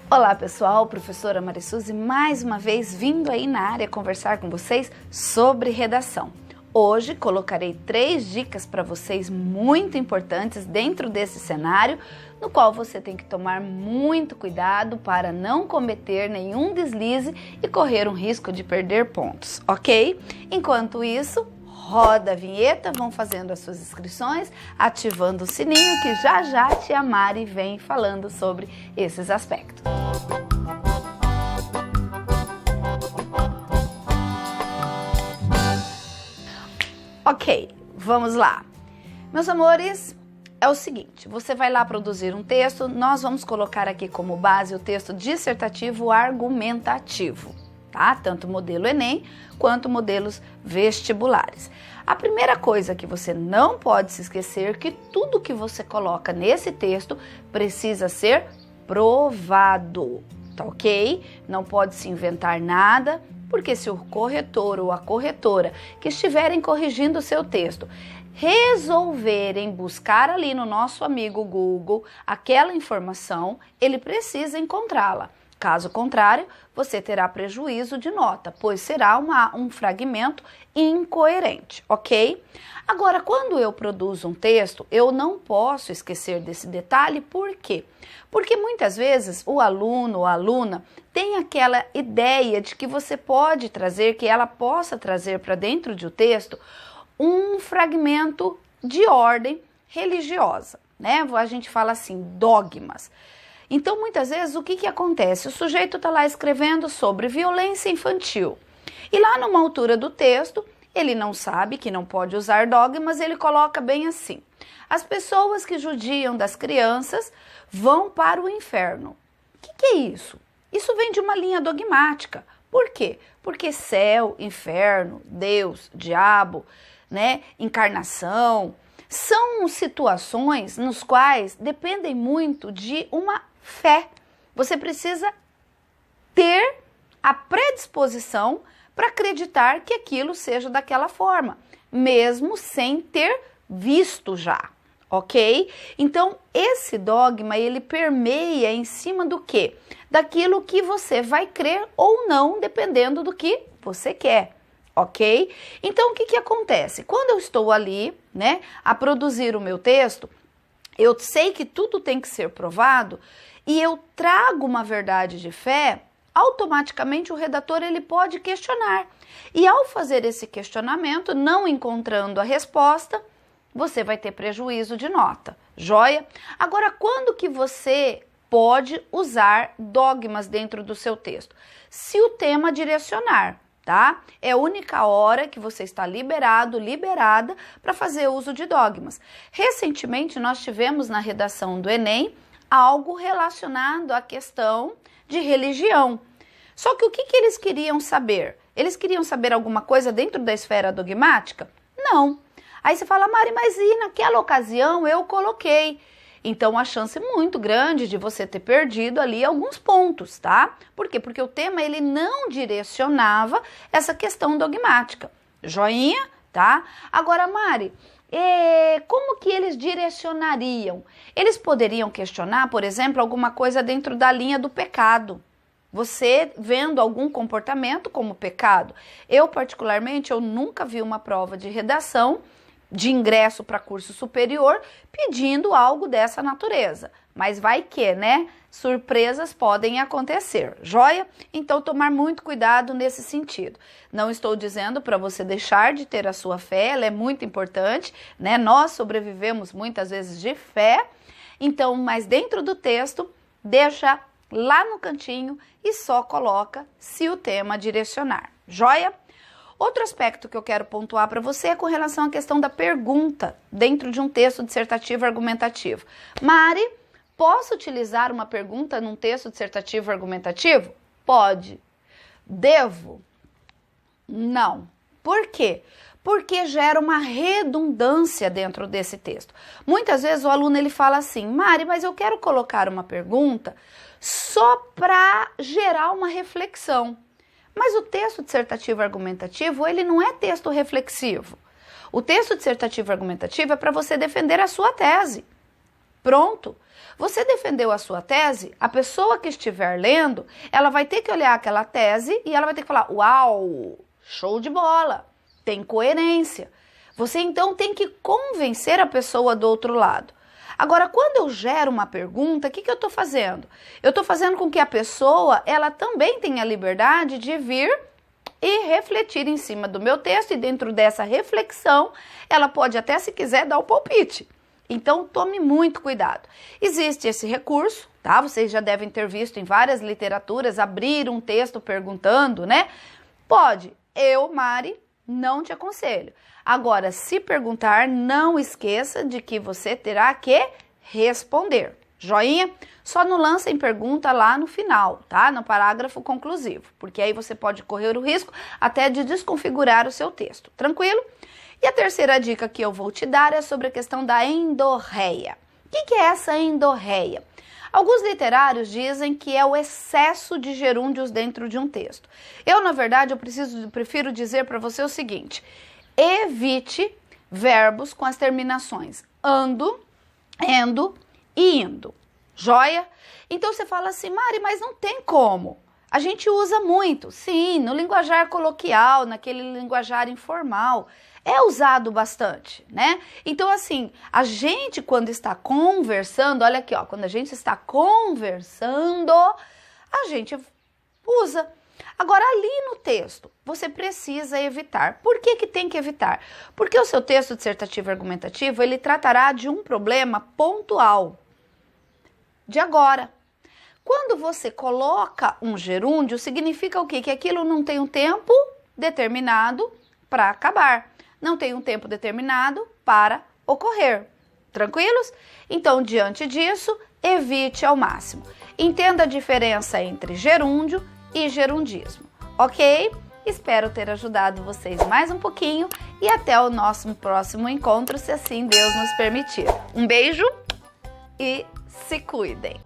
Olá pessoal, professora Marisuzy mais uma vez vindo aí na área conversar com vocês sobre redação. Hoje colocarei 3 dicas para vocês muito importantes dentro desse cenário, no qual você tem que tomar muito cuidado para não cometer nenhum deslize e correr um risco de perder pontos, ok? Enquanto isso, roda a vinheta, vão fazendo as suas inscrições, ativando o sininho que já a tia Mari vem falando sobre esses aspectos. Ok, vamos lá. Meus amores, é o seguinte, você vai lá produzir um texto, nós vamos colocar aqui como base o texto dissertativo argumentativo, tá? Tanto modelo Enem quanto modelos vestibulares. A primeira coisa que você não pode se esquecer é que tudo que você coloca nesse texto precisa ser provado, tá ok? Não pode se inventar nada, porque se o corretor ou a corretora que estiverem corrigindo o seu texto resolverem buscar ali no nosso amigo Google aquela informação, ele precisa encontrá-la. Caso contrário, você terá prejuízo de nota, pois será um fragmento incoerente, ok? Agora, quando eu produzo um texto, eu não posso esquecer desse detalhe, por quê? Porque muitas vezes o aluno ou a aluna tem aquela ideia de que você pode trazer, que ela possa trazer para dentro de um texto um fragmento de ordem religiosa, né? A gente fala assim, dogmas. Então, muitas vezes, o que acontece? O sujeito está lá escrevendo sobre violência infantil. E lá numa altura do texto, ele não sabe que não pode usar dogmas, ele coloca bem assim. As pessoas que judiam das crianças vão para o inferno. O que é isso? Isso vem de uma linha dogmática. Por quê? Porque céu, inferno, Deus, diabo, né, encarnação, são situações nos quais dependem muito de uma fé. Você precisa ter a predisposição para acreditar que aquilo seja daquela forma, mesmo sem ter visto já, ok? Então, esse dogma, ele permeia em cima do quê? Daquilo que você vai crer ou não, dependendo do que você quer, ok? Então, o que acontece? Quando eu estou ali, né, a produzir o meu texto, eu sei que tudo tem que ser provado e eu trago uma verdade de fé, automaticamente o redator ele pode questionar. E ao fazer esse questionamento, não encontrando a resposta, você vai ter prejuízo de nota, joia? Agora, quando que você pode usar dogmas dentro do seu texto? Se o tema direcionar, tá? É a única hora que você está liberado, liberada para fazer uso de dogmas. Recentemente, nós tivemos na redação do Enem algo relacionado à questão de religião. Só que o que eles queriam saber? Eles queriam saber alguma coisa dentro da esfera dogmática? Não. Aí você fala, Mari, mas e naquela ocasião eu coloquei? Então, a chance é muito grande de você ter perdido ali alguns pontos, tá? Por quê? Porque o tema, ele não direcionava essa questão dogmática. Joinha, tá? Agora, Mari, como que eles direcionariam? Eles poderiam questionar, por exemplo, alguma coisa dentro da linha do pecado. Você vendo algum comportamento como pecado. Eu, particularmente, eu nunca vi uma prova de redação de ingresso para curso superior pedindo algo dessa natureza. Mas vai que, né? Surpresas podem acontecer, joia? Então, tomar muito cuidado nesse sentido. Não estou dizendo para você deixar de ter a sua fé, ela é muito importante, né? Nós sobrevivemos muitas vezes de fé, então, mas dentro do texto, deixa lá no cantinho e só coloca se o tema direcionar, joia? Outro aspecto que eu quero pontuar para você é com relação à questão da pergunta dentro de um texto dissertativo argumentativo. Mari, posso utilizar uma pergunta num texto dissertativo argumentativo? Pode. Devo? Não. Por quê? Porque gera uma redundância dentro desse texto. Muitas vezes o aluno ele fala assim, Mari, mas eu quero colocar uma pergunta só para gerar uma reflexão. Mas o texto dissertativo argumentativo, ele não é texto reflexivo. O texto dissertativo argumentativo é para você defender a sua tese. Pronto. Você defendeu a sua tese, a pessoa que estiver lendo, ela vai ter que olhar aquela tese e ela vai ter que falar, uau, show de bola, tem coerência. Você então tem que convencer a pessoa do outro lado. Agora, quando eu gero uma pergunta, o que eu estou fazendo? Eu estou fazendo com que a pessoa, ela também tenha a liberdade de vir e refletir em cima do meu texto, e dentro dessa reflexão, ela pode até, se quiser, dar o palpite. Então, tome muito cuidado. Existe esse recurso, tá? Vocês já devem ter visto em várias literaturas, abrir um texto perguntando, né? Pode. Eu, Mari, não te aconselho. Agora, se perguntar, não esqueça de que você terá que responder. Joinha? Só não lancem pergunta lá no final, tá? No parágrafo conclusivo, porque aí você pode correr o risco até de desconfigurar o seu texto. Tranquilo? E a terceira dica que eu vou te dar é sobre a questão da endorreia. O que é essa endorreia? Alguns literários dizem que é o excesso de gerúndios dentro de um texto. Eu, na verdade, prefiro dizer para você o seguinte: evite verbos com as terminações ando, endo e indo. Joia? Então você fala assim, Mari, mas não tem como. A gente usa muito, sim, no linguajar coloquial, naquele linguajar informal. É usado bastante, né? Então, assim, a gente quando está conversando, olha aqui, ó, quando a gente está conversando, a gente usa. Agora, ali no texto, você precisa evitar. Por que tem que evitar? Porque o seu texto dissertativo e argumentativo, ele tratará de um problema pontual, de agora. Quando você coloca um gerúndio, significa o quê? Que aquilo não tem um tempo determinado para acabar. Não tem um tempo determinado para ocorrer. Tranquilos? Então, diante disso, evite ao máximo. Entenda a diferença entre gerúndio e gerundismo, ok? Espero ter ajudado vocês mais um pouquinho e até o nosso próximo encontro, se assim Deus nos permitir. Um beijo e se cuidem!